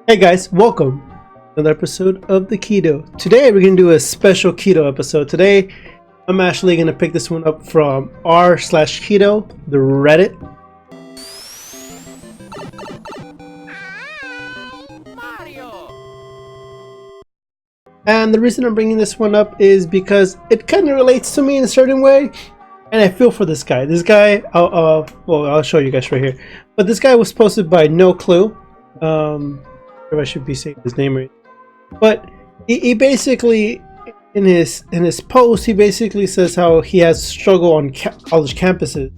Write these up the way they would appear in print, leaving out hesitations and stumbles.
Hey guys, welcome to another episode of the Keto. Today we're going to do a special Keto episode. Today I'm actually going to pick this one up from r/Keto, the Reddit. And the reason I'm bringing this one up is because it kind of relates to me in a certain way. And I feel for this guy. This guy, I'll show you guys right here. But this guy was posted by No Clue. If I should be saying his name right. But he basically, in his post, he basically says how he has struggle on college campuses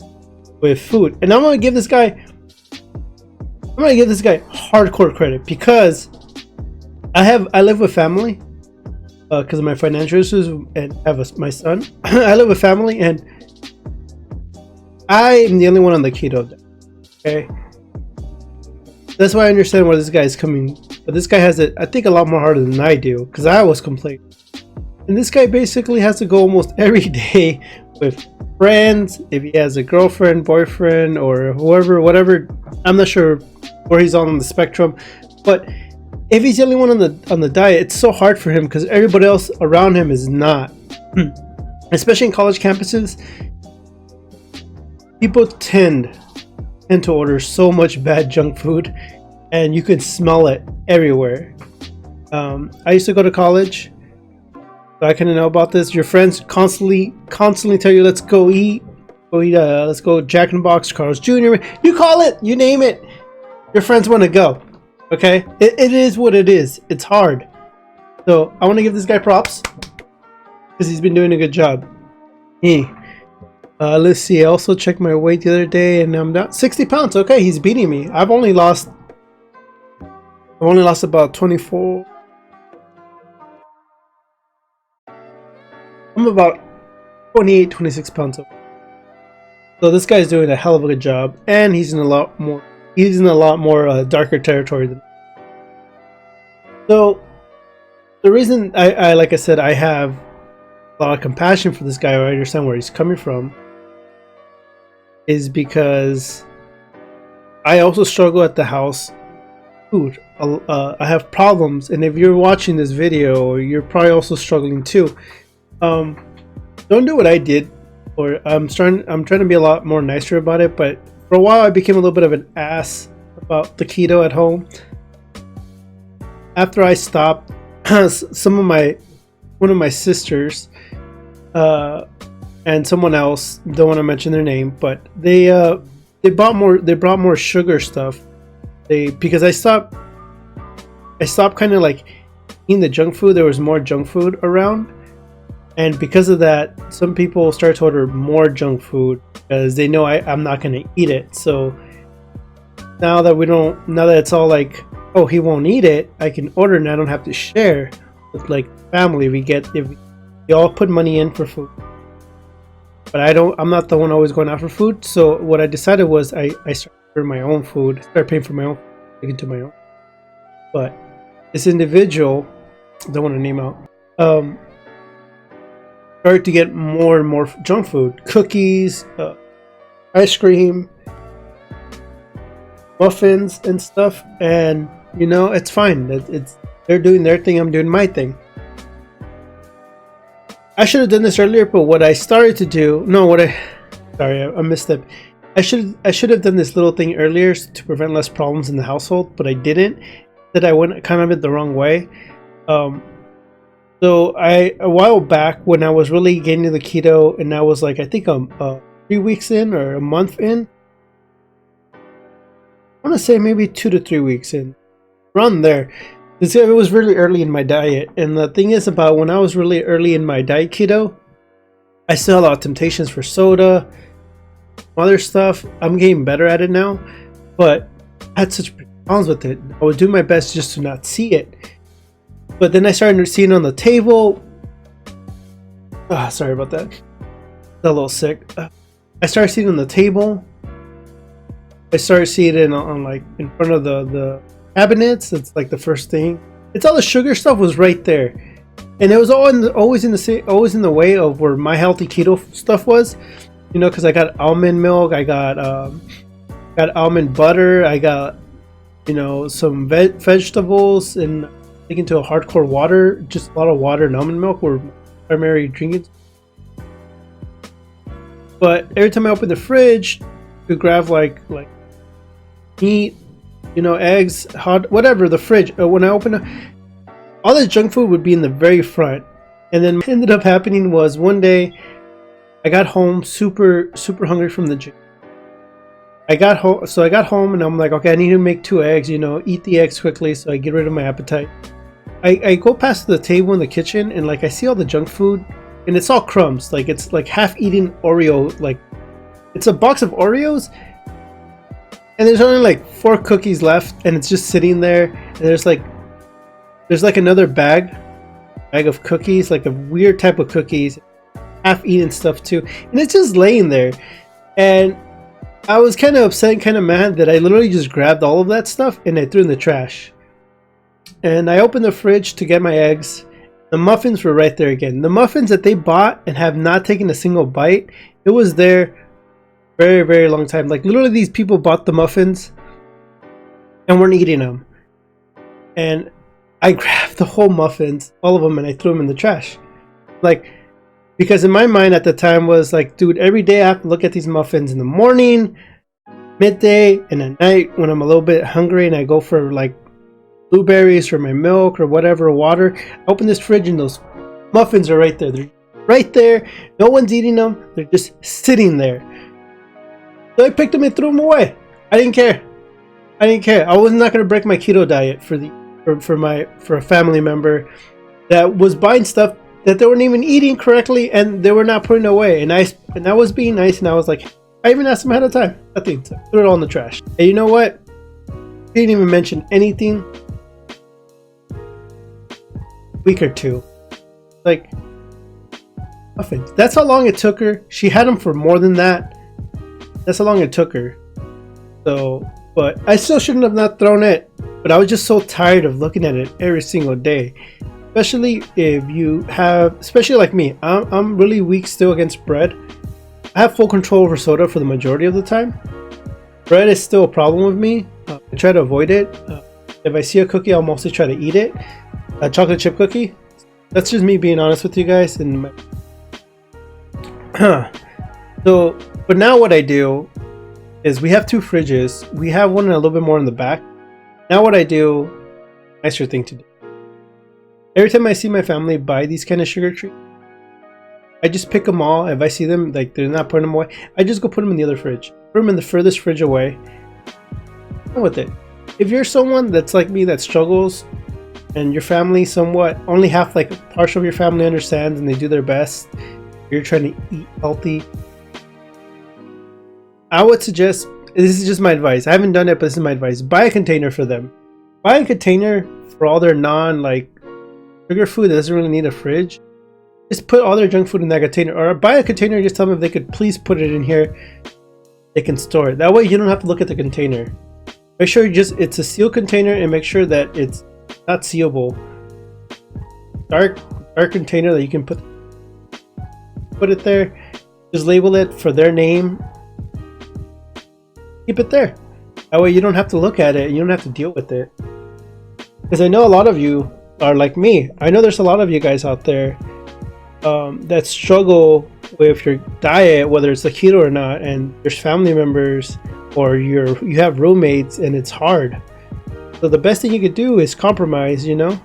with food. And I'm gonna give this guy hardcore credit because I live with family because of my financial issues and have my son. I live with family and I am the only one on the keto. Okay. That's why I understand where this guy is coming. But this guy has it, I think, a lot more harder than I do, because I was complaining. And this guy basically has to go almost every day with friends, if he has a girlfriend, boyfriend, or whoever, whatever. I'm not sure where he's on the spectrum. But if he's the only one on the diet, it's so hard for him because everybody else around him is not. Especially in college campuses, people tend to order so much bad junk food and you can smell it everywhere. I used to go to college, so I kind of know about this. Your friends constantly tell you, let's go eat, let's go Jack in the Box, Carl's Jr. You call it, you name it, your friends want to go. Okay, it is what it is. It's hard. So I want to give this guy props because he's been doing a good job. Let's see. I also checked my weight the other day, and I'm down 60 pounds. Okay, he's beating me. I've only lost about 24. I'm about 28, 26 pounds. So this guy's doing a hell of a good job, and he's in a lot more darker territory than me. So the reason I like I said, I have a lot of compassion for this guy. I understand where he's coming from. Is because I also struggle at the house food. I have problems, and if you're watching this video, you're probably also struggling too. Don't do what I did, or I'm trying to be a lot more nicer about it. But for a while, I became a little bit of an ass about the keto at home. After I stopped, one of my sisters, and someone else, don't want to mention their name, but they brought more sugar stuff. Because I stopped kind of like eating the junk food. There was more junk food around, and because of that, some people start to order more junk food because they know I'm not going to eat it. So now that it's all like, oh, he won't eat it, I can order and I don't have to share with like family. We all put money in for food. But I'm not the one always going out for food. So what I decided was I started for my own food, start paying for my own, into my own. But this individual, don't want to name out, started to get more and more junk food, cookies, ice cream, muffins and stuff. And it's fine. They're doing their thing, I'm doing my thing. I should have done this earlier, but what I started to do, I missed it. I should have done this little thing earlier to prevent less problems in the household, but I didn't. That I went kind of the wrong way. So a while back when I was really getting into the keto, and I was like, I think 3 weeks in or a month in. I want to say maybe 2 to 3 weeks in, around there. It was really early in my diet, and the thing is about when I was really early in my diet keto, I still had a lot of temptations for soda, other stuff. I'm getting better at it now, but I had such problems with it. I would do my best just to not see it, but then I started seeing it on the table. Sorry about that. A little sick. I started seeing it on the table. I started seeing it on like in front of the cabinets. It's like the first thing. It's all the sugar stuff was right there, and it was always in the way of where my healthy keto stuff was. Because I got almond milk, I got almond butter, I got some vegetables, and taken to a hardcore water, just a lot of water and almond milk were primary drinking. But every time I open the fridge to grab like meat, eggs, hot, whatever, the fridge, when I open all this junk food would be in the very front. And then what ended up happening was one day I got home super hungry from the gym. I got home and I'm like, okay, I need to make 2 eggs, eat the eggs quickly so I get rid of my appetite. I go past the table in the kitchen and like I see all the junk food and it's all crumbs. Like it's like half-eaten Oreo, like it's a box of Oreos and there's only like 4 cookies left and it's just sitting there, and there's like another bag of cookies, like a weird type of cookies, half-eaten stuff too, and it's just laying there. And I was kind of upset and kind of mad that I literally just grabbed all of that stuff and I threw it in the trash. And I opened the fridge to get my eggs. The muffins were right there again. The muffins that they bought and have not taken a single bite, it was there very, very long time. Like literally these people bought the muffins and weren't eating them. And I grabbed the whole muffins, all of them, and I threw them in the trash. Like, because in my mind at the time was like, dude, every day I have to look at these muffins in the morning, midday, and at night when I'm a little bit hungry and I go for like blueberries for my milk or whatever, water. I open this fridge and those muffins are right there. They're right there. No one's eating them. They're just sitting there. So I picked them and threw them away. I didn't care. I was not going to break my keto diet for a family member that was buying stuff that they weren't even eating correctly and they were not putting away. And I was being nice and I was like, I even asked them ahead of time. Nothing. So threw it all in the trash. And you know what? Didn't even mention anything. Week or 2. Like muffins. That's how long it took her. She had them for more than that. That's how long it took her. So, but I still shouldn't have not thrown it. But I was just so tired of looking at it every single day. Especially especially like me, I'm really weak still against bread. I have full control over soda for the majority of the time. Bread is still a problem with me. I try to avoid it. If I see a cookie, I'll mostly try to eat it. A chocolate chip cookie. That's just me being honest with you guys. So, but now what I do is we have 2 fridges. We have one a little bit more in the back. Now what I do, nicer thing to do. Every time I see my family buy these kind of sugar treats, I just pick them all. If I see them, like they're not putting them away, I just go put them in the other fridge. Put them in the furthest fridge away. Go with it. If you're someone that's like me that struggles and your family somewhat, only half, like partial of your family understands and they do their best, you're trying to eat healthy, I would suggest, this is just my advice, I haven't done it, but this is my advice, buy a container for them. Buy a container for all their sugar food that doesn't really need a fridge. Just put all their junk food in that container, or buy a container and just tell them if they could please put it in here. They can store it. That way you don't have to look at the container. Make sure it's a sealed container and make sure that it's not sealable. Dark container that you can put it there. Just label it for their name. Keep it there. That way you don't have to look at it. You don't have to deal with it. Because I know a lot of you are like me. I know there's a lot of you guys out there that struggle with your diet, whether it's the keto or not, and there's family members or you have roommates and it's hard. So the best thing you could do is compromise, and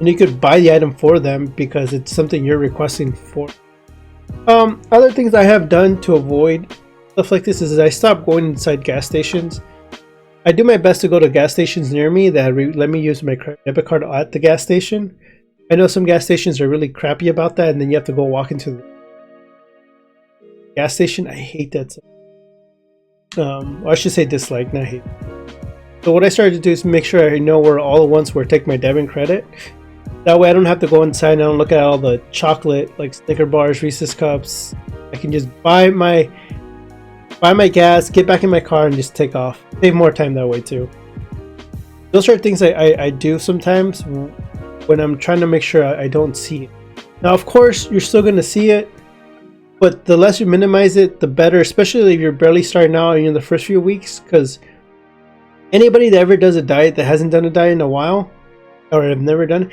you could buy the item for them because it's something you're requesting for. Other things I have done to avoid stuff like this is I stopped going inside gas stations. I do my best to go to gas stations near me that let me use my debit card at the gas station. I know some gas stations are really crappy about that, and then you have to go walk into the gas station. I hate that. Well, I should say dislike, not hate. So what I started to do is make sure I know where all the ones where I take my debit and credit. That way I don't have to go inside and I don't look at all the chocolate, like Snicker bars, Reese's cups. I can just buy my gas, get back in my car, and just take off. Save more time that way too. Those are things I do sometimes when I'm trying to make sure I don't see it. Now, of course, you're still going to see it, but the less you minimize it, the better, especially if you're barely starting out and you're in the first few weeks, because Anybody that ever does a diet that hasn't done a diet in a while, or have never done,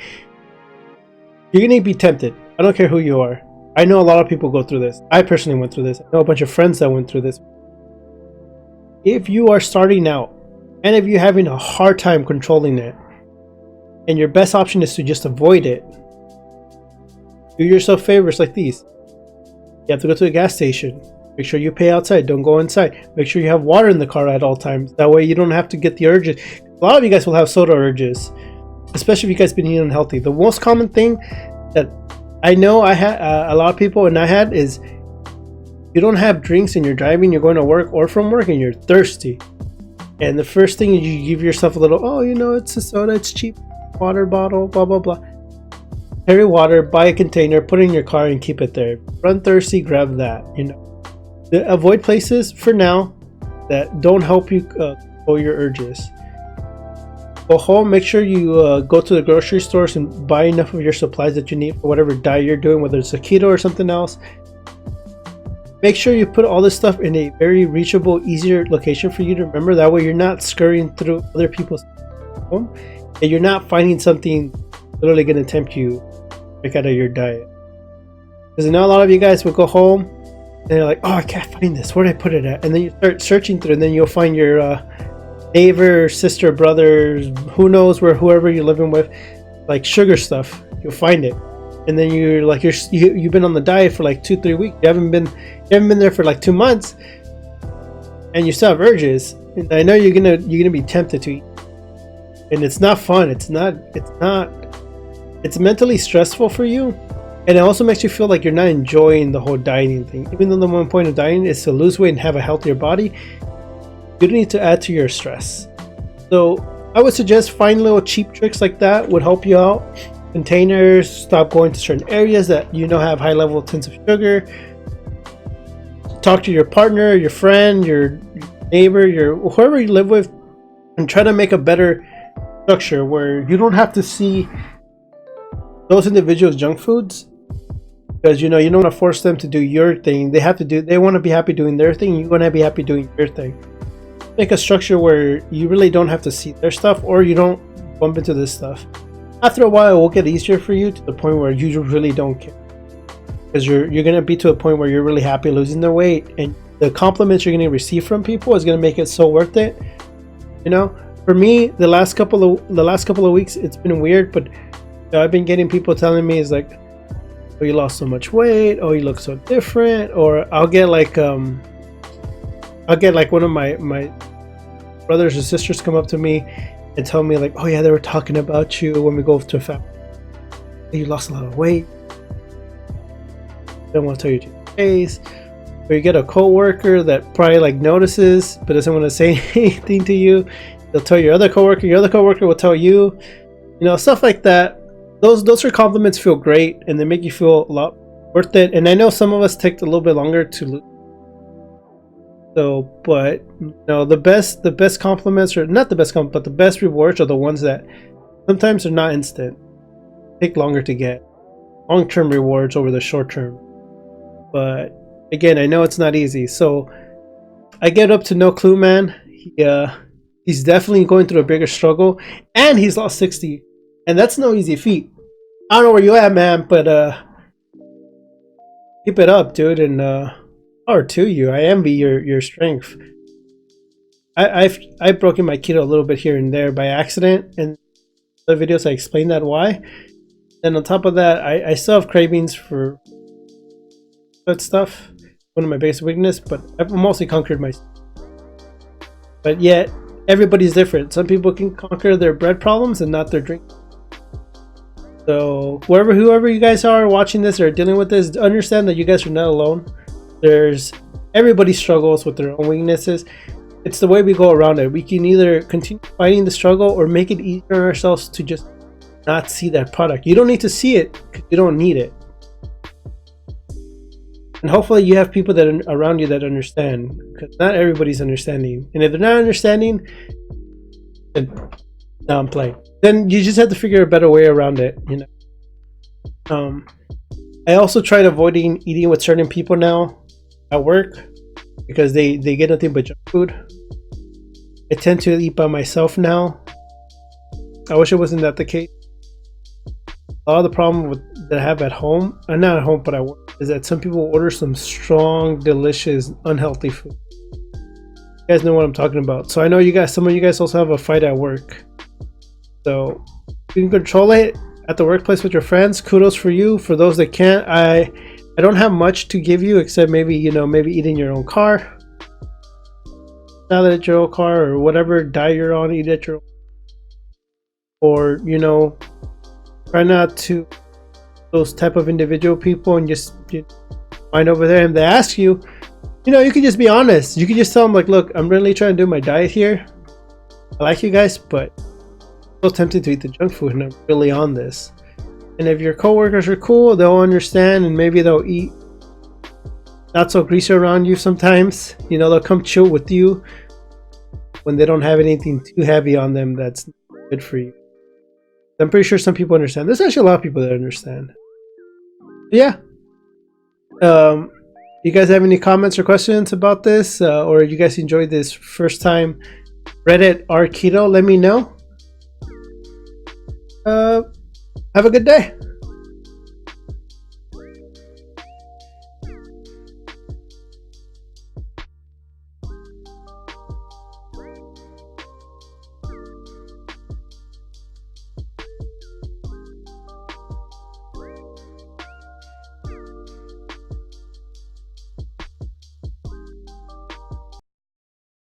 you're gonna be tempted. I don't care who you are. I know a lot of people go through this. I personally went through this. I know a bunch of friends that went through this. If you are starting out, and if you're having a hard time controlling it, and your best option is to just avoid it, do yourself favors like these. You have to go to a gas station. Make sure you pay outside. Don't go inside. Make sure you have water in the car at all times. That way you don't have to get the urges. A lot of you guys will have soda urges, especially if you guys been eating unhealthy. The most common thing that I know I had a lot of people and I had is you don't have drinks and you're driving, you're going to work or from work and you're thirsty. And the first thing is you give yourself a little, oh, you know, it's a soda, it's cheap, water bottle, blah, blah, blah. Carry water, buy a container, put it in your car and keep it there. Run thirsty, grab that, you know. Avoid places for now that don't help you control your urges. Go home, make sure you go to the grocery stores and buy enough of your supplies that you need for whatever diet you're doing, whether it's a keto or something else. Make sure you put all this stuff in a very reachable, easier location for you to remember. That way you're not scurrying through other people's home and you're not finding something literally going to tempt you back out of your diet. Because I know a lot of you guys will go home and they're like, oh, I can't find this. Where did I put it at? And then you start searching through and then you'll find your neighbor, sister, brothers, who knows where, whoever you're living with, like sugar stuff. You'll find it. And then you're like, you've been on the diet for like 2-3 weeks. You haven't been there for like 2 months, and you still have urges. And I know you're gonna be tempted to eat, and it's not fun. It's mentally stressful for you, and it also makes you feel like you're not enjoying the whole dieting thing. Even though the one point of dieting is to lose weight and have a healthier body, you don't need to add to your stress. So I would suggest find little cheap tricks like that would help you out. Containers, stop going to certain areas that you know have high level tins of sugar. Talk to your partner, your friend, your neighbor, whoever you live with, and try to make a better structure where you don't have to see those individuals' junk foods, because you don't want to force them to do your thing. They want to be happy doing their thing. You want to be happy doing your thing. Make a structure where you really don't have to see their stuff, or you don't bump into this stuff. After a while, it will get easier for you to the point where you really don't care, because you're going to be to a point where you're really happy losing the weight, and the compliments you're going to receive from people is going to make it so worth it. For me, the last couple of weeks, it's been weird, but I've been getting people telling me, is like, oh, you lost so much weight, oh, you look so different, or I'll get like one of my brothers or sisters come up to me and tell me like, oh yeah, they were talking about you when we go to a family. You lost a lot of weight. They don't want to tell you to your face. Or you get a co-worker that probably like notices but doesn't want to say anything to you. They'll tell your other co-worker. Your other co-worker will tell you. Stuff like that. Those are compliments, feel great, and they make you feel a lot worth it. And I know some of us take a little bit longer to lose. So, but the best compliments, or not the best compliment, but the best rewards are the ones that sometimes are not instant, take longer to get. Long-term rewards over the short-term. But again, I know it's not easy. So I get up to no clue, man. He's definitely going through a bigger struggle, and he's lost 60, and that's no easy feat. I don't know where you at, man, but keep it up, dude, and power to you. I envy your strength. I've broken my keto a little bit here and there by accident, and other videos I explain that why. And on top of that, I still have cravings for that stuff. One of my biggest weakness, but I've mostly conquered myself. But yet, everybody's different. Some people can conquer their bread problems and not their drink. So whoever you guys are watching this or dealing with this, understand that you guys are not alone. Everybody struggles with their own weaknesses. It's the way we go around it. We can either continue fighting the struggle or make it easier on ourselves to just not see that product. You don't need to see it because you don't need it. And hopefully you have people that are around you that understand, because not everybody's understanding. And if they're not understanding, then now I'm playing. Then you just have to figure a better way around it. I also tried avoiding eating with certain people now at work, because they get nothing but junk food. I tend to eat by myself now. I wish it wasn't that the case. All the problem that I have at home, not at home, but at work, is that some people order some strong, delicious, unhealthy food. You guys know what I'm talking about. So I know some of you guys also have a fight at work. So you can control it at the workplace with your friends. Kudos for you. For those that can't, I don't have much to give you except maybe eat in your own car. Now that it's your own car or whatever diet you're on, eat at your own. Or try not to those type of individual people and just find over there. And they ask you, you can just be honest. You can just tell them like, look, I'm really trying to do my diet here. I like you guys, but I'm so tempted to eat the junk food and I'm really on this. And if your coworkers are cool, they'll understand and maybe they'll eat not so greasy around you sometimes. They'll come chill with you when they don't have anything too heavy on them that's good for you. I'm pretty sure some people understand. There's actually a lot of people that understand. Yeah. You guys have any comments or questions about this? Or you guys enjoyed this first time Reddit or Keto? Let me know. Have a good day.